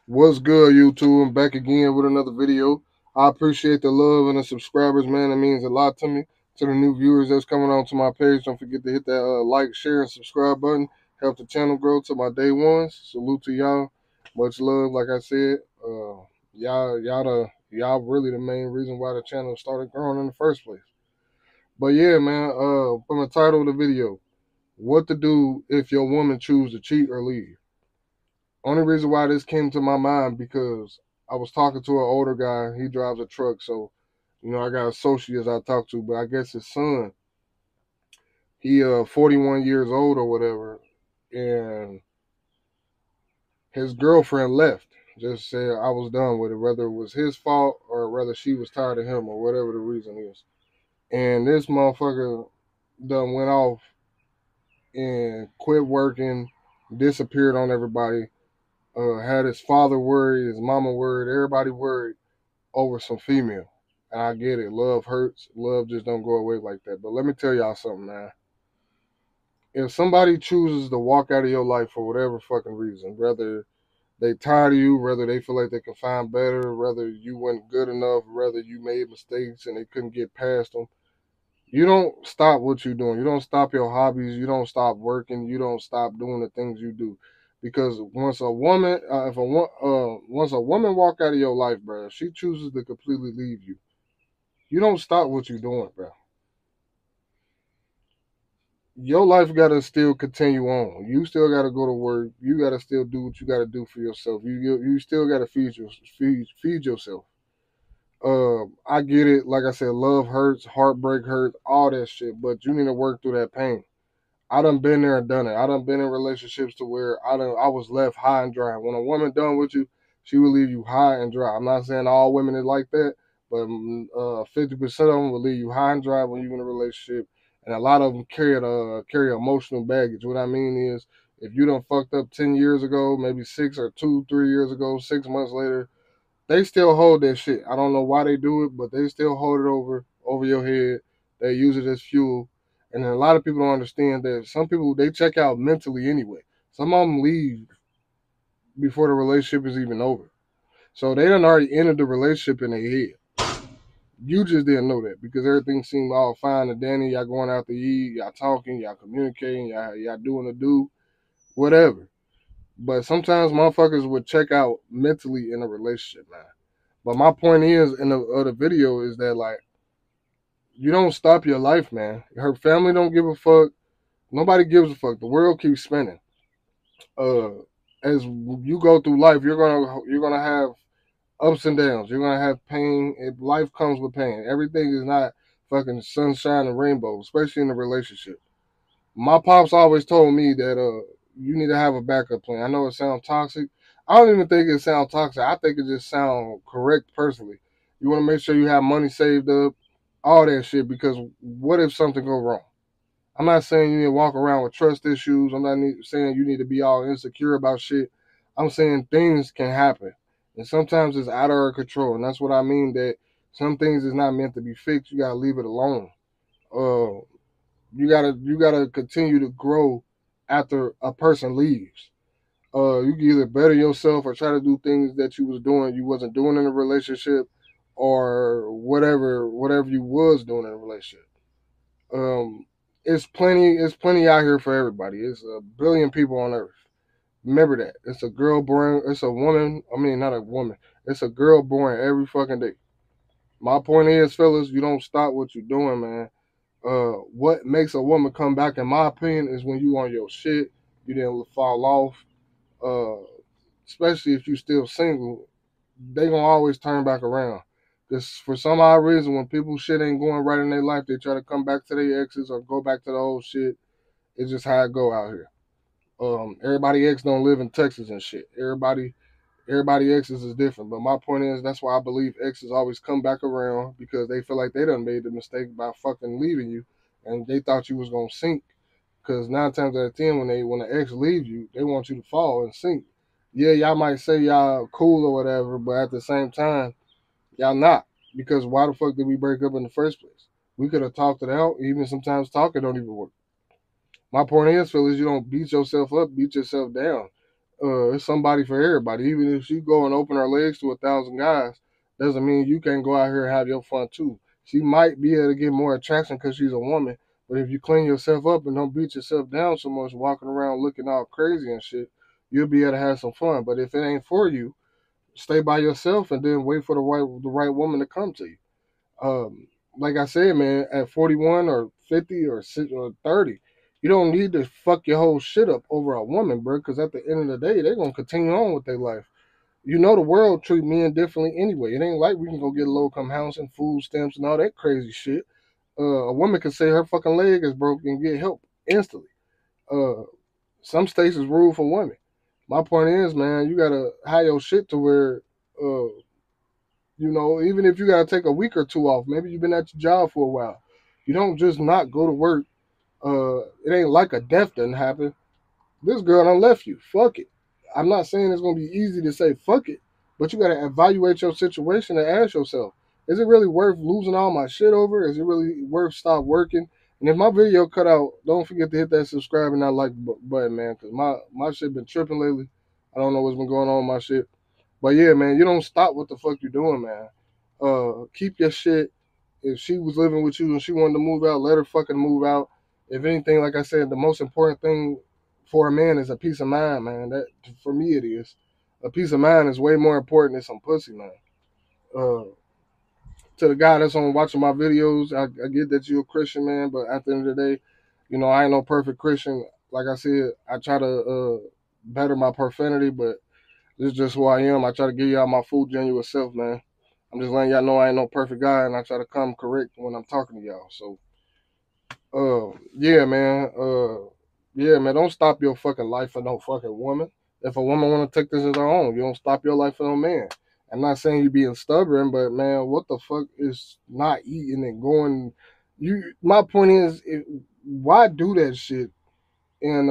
What's good, YouTube? I'm back again with another video. I appreciate the love and the subscribers, man. It means a lot to me. To the new viewers that's coming on to my page, don't forget to hit that like, share, and subscribe button. Help the channel grow. To my day ones, salute to y'all. Much love. Like I said, y'all really the main reason why the channel started growing in the first place. But yeah, man. From the title of the video, what to do if your woman choose to cheat or leave. Only reason why this came to my mind because I was talking to an older guy. He drives a truck, so I got associates I talk to. But I guess his son, he 41 years old or whatever, and his girlfriend left. Just said I was done with it, whether it was his fault or whether she was tired of him or whatever the reason is. And this motherfucker done went off and quit working, disappeared on everybody. Had his father worried, his mama worried, everybody worried over some female. And I get it. Love hurts. Love just don't go away like that. But let me tell y'all something, man. If somebody chooses to walk out of your life for whatever fucking reason, whether they tired of you, whether they feel like they can find better, whether you weren't good enough, whether you made mistakes and they couldn't get past them, you don't stop what you're doing. You don't stop your hobbies. You don't stop working. You don't stop doing the things you do. Because once a woman, once a woman walk out of your life, bro, if she chooses to completely leave you, you don't stop what you're doing, bro. Your life gotta still continue on. You still gotta go to work. You gotta still do what you gotta do for yourself. You still gotta feed yourself. I get it. Like I said, love hurts, heartbreak hurts, all that shit. But you need to work through that pain. I done been there and done it. I done been in relationships to where I was left high and dry. When a woman done with you, she will leave you high and dry. I'm not saying all women is like that, but 50% of them will leave you high and dry when you're in a relationship, and a lot of them carry emotional baggage. What I mean is, if you done fucked up 10 years ago, maybe 6 or 2, 3 years ago, 6 months later, they still hold that shit. I don't know why they do it, but they still hold it over your head. They use it as fuel. And a lot of people don't understand that some people they check out mentally anyway. Some of them leave before the relationship is even over. So they done already entered the relationship in their head. You just didn't know that because everything seemed all fine and dandy. Y'all going out to eat, y'all talking, y'all communicating, y'all doing the do, whatever. But sometimes motherfuckers would check out mentally in a relationship, man. But my point is in the other video is that like you don't stop your life, man. Her family don't give a fuck. Nobody gives a fuck. The world keeps spinning. Uh, as you go through life, you're gonna have ups and downs. You're gonna have pain. Life comes with pain. Everything is not fucking sunshine and rainbows, especially in a relationship. My pops always told me that you need to have a backup plan. I know it sounds toxic. I don't even think it sounds toxic. I think it just sounds correct personally. You want to make sure you have money saved up, all that shit, because what if something go wrong? I'm not saying you need to walk around with trust issues. I'm not saying you need to be all insecure about shit. I'm saying things can happen. And sometimes it's out of our control. And that's what I mean that some things is not meant to be fixed. You gotta leave it alone. Uh you gotta continue to grow after a person leaves. You can either better yourself or try to do things that you wasn't doing in a relationship, or whatever you was doing in a relationship. Um, it's plenty out here for everybody. It's a billion people on earth. Remember that. It's a woman, I mean not a woman. It's a girl born every fucking day. My point is, fellas, you don't stop what you're doing, man. What makes a woman come back, in my opinion, is when you on your shit, you didn't fall off. Uh, Especially if you still single, they gonna always turn back around. Because for some odd reason, when people shit ain't going right in their life, they try to come back to their exes or go back to the old shit. It's just how it go out here. Everybody ex don't live in Texas and shit. Everybody exes is different. But my point is, that's why I believe exes always come back around because they feel like they done made the mistake by fucking leaving you, and they thought you was gonna sink. Because 9 times out of 10, when the ex leaves you, they want you to fall and sink. Yeah, y'all might say y'all cool or whatever, but at the same time, y'all not. Because why the fuck did we break up in the first place? We could have talked it out. Even sometimes talking don't even work. My point is, fellas, you don't beat yourself up, beat yourself down. It's somebody for everybody. Even if she go and open her legs to 1,000 guys, doesn't mean you can't go out here and have your fun too. She might be able to get more attraction because she's a woman, but if you clean yourself up and don't beat yourself down so much, walking around looking all crazy and shit, you'll be able to have some fun. But if it ain't for you, stay by yourself and then wait for the right woman to come to you. Um, like I said, man, at 41 or 50 or 30, you don't need to fuck your whole shit up over a woman, bro. Because at the end of the day, they're gonna continue on with their life. You know, the world treat men differently anyway. It ain't like we can go get low income housing, food stamps, and all that crazy shit. A woman can say her fucking leg is broken and get help instantly. Uh, some states is ruled for women. My point is, man, you gotta have your shit to where uh, even if you gotta take a week or two off, maybe you've been at your job for a while. You don't just not go to work. It ain't like a death didn't happen. This girl done left you. Fuck it. I'm not saying it's gonna be easy to say fuck it, but you gotta evaluate your situation and ask yourself, is it really worth losing all my shit over? Is it really worth stop working? And if my video cut out, don't forget to hit that subscribe and that like button, man, because my shit been tripping lately. I don't know what's been going on with my shit. But yeah, man, you don't stop what the fuck you doing, man. Keep your shit. If she was living with you and she wanted to move out, let her fucking move out. If anything, like I said, the most important thing for a man is a peace of mind, man. That for me it is. A peace of mind is way more important than some pussy, man. Uh, to the guy that's on watching my videos, I get that you're a Christian, man, but at the end of the day, I ain't no perfect Christian. Like I said, I try to better my profanity, but this is just who I am. I try to give y'all my full genuine self, man. I'm just letting y'all know I ain't no perfect guy, and I try to come correct when I'm talking to y'all. So, yeah, man. Yeah, man. Don't stop your fucking life for no fucking woman. If a woman want to take this as her own, you don't stop your life for no man. I'm not saying you being stubborn, but man, what the fuck is not eating and going? My point is, why do that shit? And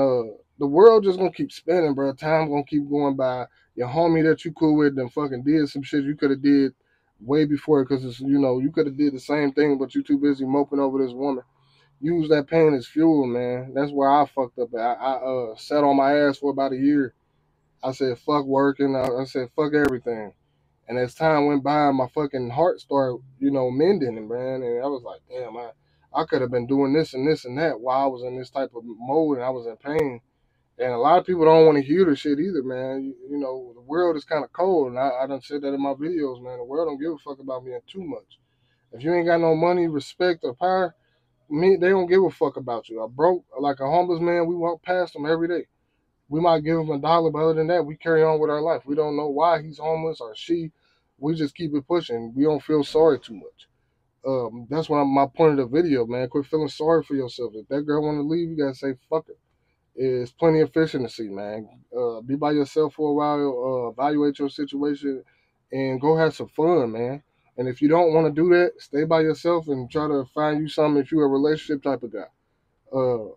the world just gonna keep spinning, bro. Time gonna keep going by. Your homie that you cool with, then fucking did some shit you could have did way before, because it's you could have did the same thing, but you too busy moping over this woman. Use that pain as fuel, man. That's where I fucked up. I sat on my ass for about a year. I said fuck working. I said fuck everything. And as time went by, my fucking heart started, mending, man. And I was like, damn, I could have been doing this and this and that while I was in this type of mode and I was in pain. And a lot of people don't want to hear the shit either, man. The world is kind of cold, and I done said that in my videos, man. The world don't give a fuck about me too much. If you ain't got no money, respect, or power, they don't give a fuck about you. A broke, like a homeless man, we walk past them every day. We might give him a dollar, but other than that, we carry on with our life. We don't know why he's homeless or she. We just keep it pushing. We don't feel sorry too much. That's my point of the video, man. Quit feeling sorry for yourself. If that girl want to leave, you gotta say fuck it. It's plenty of fish in the sea, man. Be by yourself for a while. Evaluate your situation, and go have some fun, man. And if you don't want to do that, stay by yourself and try to find you something if you're a relationship type of guy. Uh,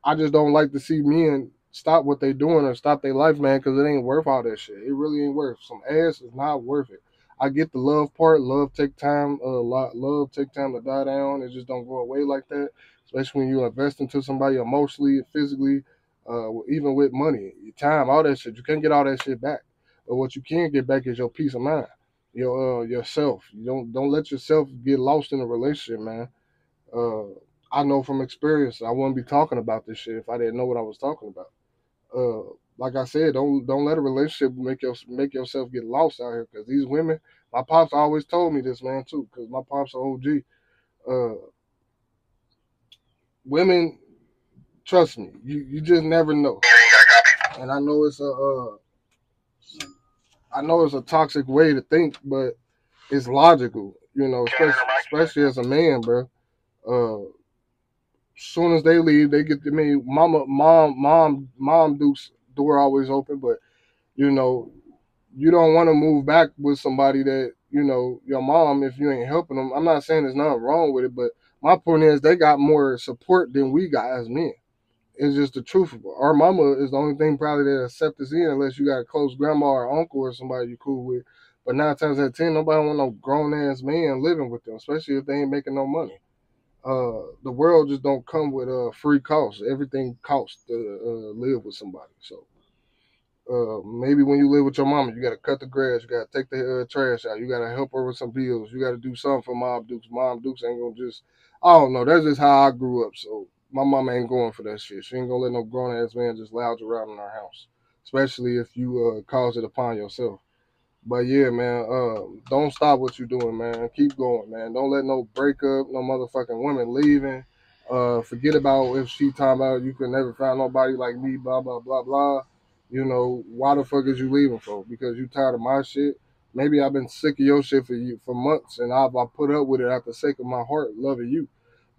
I just don't like to see men stop what they doing or stop their life, man, because it ain't worth all that shit. It really ain't worth. Some ass is not worth it. I get the love part. Love take time. Love take time to die down. It just don't go away like that. Especially when you invest into somebody emotionally, physically, even with money, your time, all that shit. You can't get all that shit back. But what you can get back is your peace of mind, yourself. You don't let yourself get lost in a relationship, man. Uh, I know from experience, I wouldn't be talking about this shit if I didn't know what I was talking about. Like I said, don't let a relationship make yourself get lost out here. Because these women, my pops always told me this, man, too. Because my pops are OG. Uh, Women, trust me, you just never know. And I know it's a toxic way to think, but it's logical. Especially as a man, bro. Uh, Soon as they leave, they get to me. Mom, Duke's door always open, but you know, you don't want to move back with somebody that your mom if you ain't helping them. I'm not saying there's nothing wrong with it, but my point is they got more support than we got as men. It's just the truth of it. Our mama is the only thing probably that accept us in unless you got a close grandma or uncle or somebody you cool with. But 9 times out of 10, nobody want no grown ass man living with them, especially if they ain't making no money. The world just don't come with free costs. Everything costs to live with somebody. So Maybe when you live with your mama, you gotta cut the grass, you gotta take the trash out, you gotta help her with some bills, you gotta do something for Mom Dukes. Mom Dukes ain't gonna just, I don't know. That's just how I grew up. So my mama ain't going for that shit. She ain't gonna let no grown ass man just lounge around in our house, especially if you cause it upon yourself. But yeah, man, don't stop what you're doing, man. Keep going, man. Don't let no breakup, no motherfucking women leaving. Forget about if she talking about you could never find nobody like me, blah blah blah blah. You know, why the fuck is you leaving for? Because you tired of my shit? Maybe I've been sick of your shit for months, and I put up with it out the sake of my heart, loving you.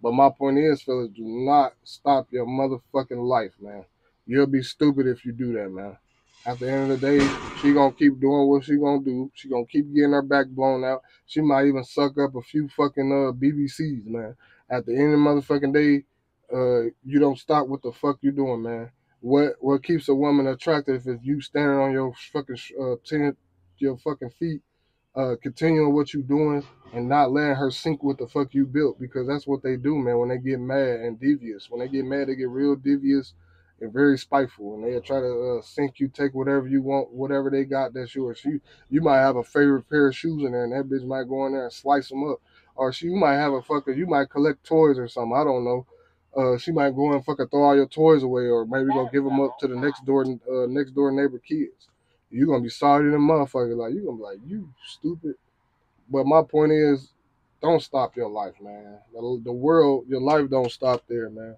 But my point is, fellas, do not stop your motherfucking life, man. You'll be stupid if you do that, man. At the end of the day, she gonna keep doing what she gonna do. She gonna keep getting her back blown out. She might even suck up a few fucking BBCs, man. At the end of the motherfucking day, you don't stop what the fuck you doing, man. What keeps a woman attractive is you standing on your fucking your fucking feet, continuing what you doing and not letting her sink what the fuck you built, because that's what they do, man. When they get mad and devious, when they get mad, they get real devious and very spiteful, and they try to sink you, take whatever you want, whatever they got that's yours. You might have a favorite pair of shoes in there, and that bitch might go in there and slice them up, or you might have a fucker, you might collect toys or something. I don't know. She might go and fucking throw all your toys away, or maybe go give them up to the next door neighbor kids. You're gonna be sorry to them motherfuckers. Like, you're gonna be like, you stupid. But my point is, don't stop your life, man. The world, your life don't stop there, man.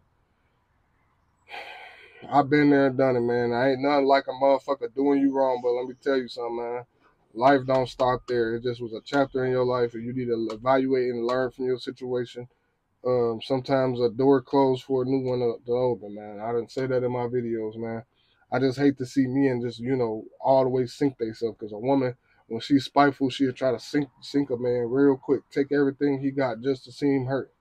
I've been there and done it, man. I ain't nothing like a motherfucker doing you wrong, but let me tell you something, man. Life don't stop there. It just was a chapter in your life, and you need to evaluate and learn from your situation. Sometimes a door closed for a new one to open, man. I didn't say that in my videos, man. I just hate to see men just, all the way sink themselves, because a woman, when she's spiteful, she'll try to sink a man real quick, take everything he got just to see him hurt.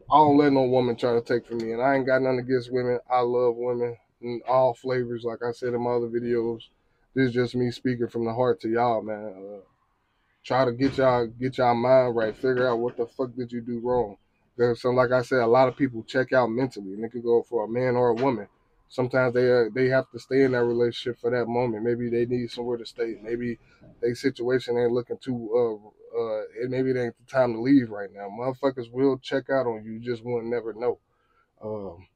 I don't let no woman try to take from me, and I ain't got nothing against women. I love women in all flavors, like I said in my other videos. This is just me speaking from the heart to y'all, man. Try to get y'all mind right. Figure out what the fuck did you do wrong. Because like I said, a lot of people check out mentally, and it could go for a man or a woman. Sometimes they have to stay in that relationship for that moment. Maybe they need somewhere to stay. Maybe their situation ain't looking too and maybe it ain't the time to leave right now. Motherfuckers will check out on you. You just won't never know. Um,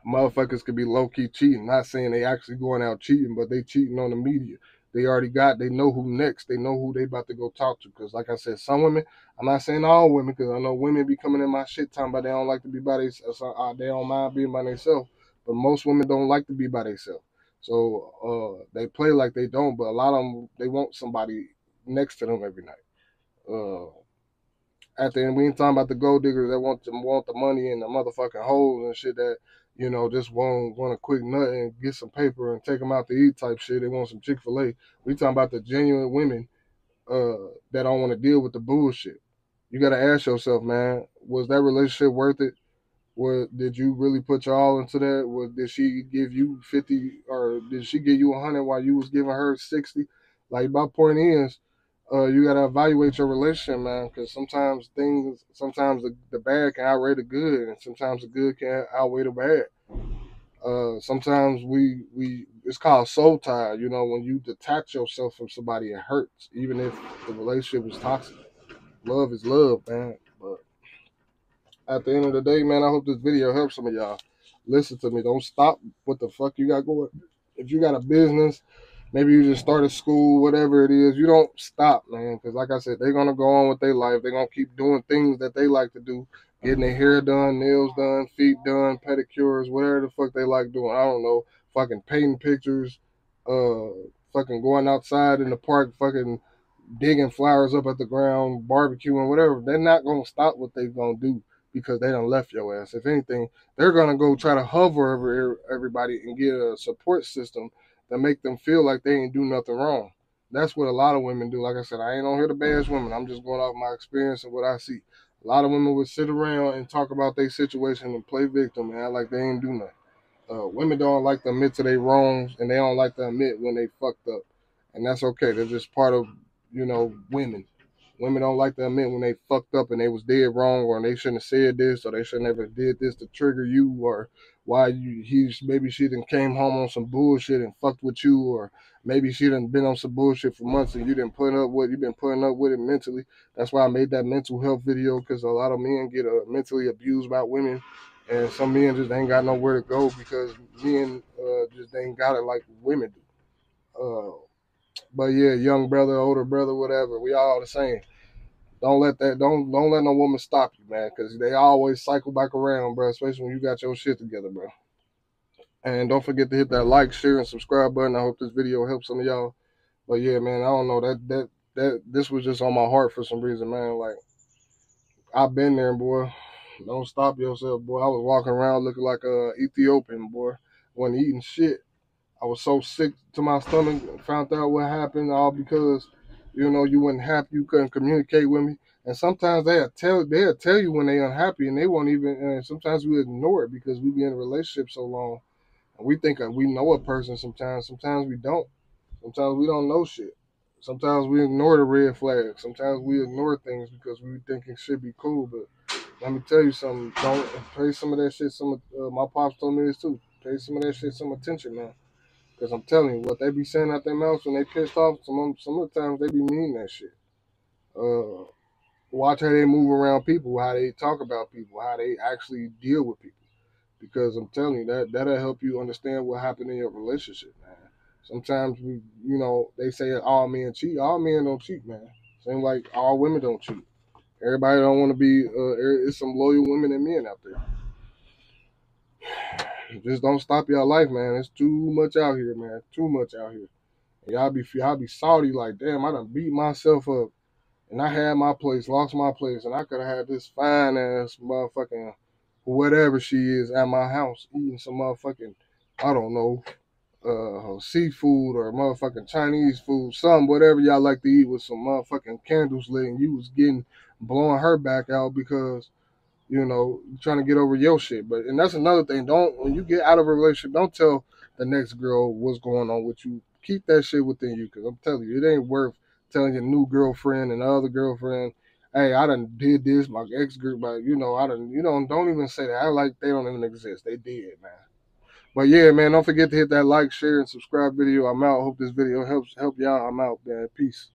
Motherfuckers could be low key cheating. Not saying they actually going out cheating, but they cheating on the media. They know who next. They know who they about to go talk to. Because, like I said, some women, I'm not saying all women, because I know women be coming in my shit talking about they don't like to be by themselves. They don't mind being by themselves. But most women don't like to be by themselves. So they play like they don't, but a lot of them, they want somebody next to them every night. Uh, at the end, we ain't talking about the gold diggers that want the money and the motherfucking holes and shit that just want a quick nut and get some paper and take them out to eat type shit. They want some Chick-fil-A. We talking about the genuine women that don't want to deal with the bullshit. You got to ask yourself, man, was that relationship worth it? Did you really put your all into that? Did she give you 50, or did she give you 100 while you was giving her 60? Like, my point is, you gotta evaluate your relationship, man, because sometimes the bad can outweigh the good, and sometimes the good can outweigh the bad. Sometimes it's called soul tie. When you detach yourself from somebody, it hurts, even if the relationship is toxic. Love is love, man. But at the end of the day, man, I hope this video helps some of y'all. Listen to me. Don't stop what the fuck you got going. If you got a business, maybe you just started school, whatever it is, you don't stop, man. Because like I said, they're going to go on with their life. They're going to keep doing things that they like to do, getting their hair done, nails done, feet done, pedicures, whatever the fuck they like doing. I don't know. Fucking painting pictures, fucking going outside in the park, fucking digging flowers up at the ground, barbecuing, whatever. They're not going to stop what they're going to do because they done left your ass. If anything, they're going to go try to hover over everybody and get a support system that make them feel like they ain't do nothing wrong. That's what a lot of women do. Like I said, I ain't on here to bash women. I'm just going off my experience and what I see. A lot of women would sit around and talk about their situation and play victim and act like they ain't do nothing. Women don't like to admit to their wrongs, and they don't like to admit when they fucked up. And that's okay. They're just part of, women. Women don't like to admit when they fucked up and they was dead wrong, or they shouldn't have said this, or they should never did this to trigger you, or why maybe she done came home on some bullshit and fucked with you, or maybe she done been on some bullshit for months and you've been putting up with it mentally. That's why I made that mental health video, because a lot of men get mentally abused by women, and some men just ain't got nowhere to go because men just ain't got it like women do. But yeah, young brother, older brother, whatever, we all the same. Don't let no woman stop you, man, because they always cycle back around, bro. Especially when you got your shit together, bro. And don't forget to hit that like, share, and subscribe button. I hope this video helps some of y'all. But yeah, man, I don't know that this was just on my heart for some reason, man. Like I've been there, boy. Don't stop yourself, boy. I was walking around looking like a Ethiopian, boy. Wasn't eating shit. I was so sick to my stomach. Found out what happened, all because you wasn't happy. You couldn't communicate with me. And sometimes they'll tell you when they unhappy, and they won't even. And sometimes we ignore it because we be in a relationship so long, and we think we know a person. Sometimes we don't. Sometimes we don't know shit. Sometimes we ignore the red flags. Sometimes we ignore things because we think it should be cool. But let me tell you something. Don't pay some of that shit. My pops told me this too. Pay some of that shit some attention, man. Because I'm telling you, what they be saying out their mouths when they pissed off, some of the times they be mean that shit. Uh, Watch how they move around people, how they talk about people, how they actually deal with people. Because I'm telling you, that'll help you understand what happened in your relationship, man. Sometimes they say all men cheat. All men don't cheat, man. Same like all women don't cheat. Everybody don't want to be. It's some loyal women and men out there. Just don't stop your life, man. It's too much out here, man. Too much out here. Y'all be salty like, damn, I done beat myself up and I had my place, lost my place, and I could have had this fine ass motherfucking whatever she is at my house eating some motherfucking, I don't know, seafood or motherfucking Chinese food, some whatever y'all like to eat with some motherfucking candles lit, and you was blowing her back out because trying to get over your shit. And that's another thing. When you get out of a relationship, don't tell the next girl what's going on with you. Keep that shit within you, because I'm telling you, it ain't worth telling your new girlfriend and the other girlfriend, hey, I done did this, my ex girl, but I done, don't even say that. I like they don't even exist. They did, man. But yeah, man, don't forget to hit that like, share, and subscribe video. I'm out. Hope this video help y'all. I'm out, man. Peace.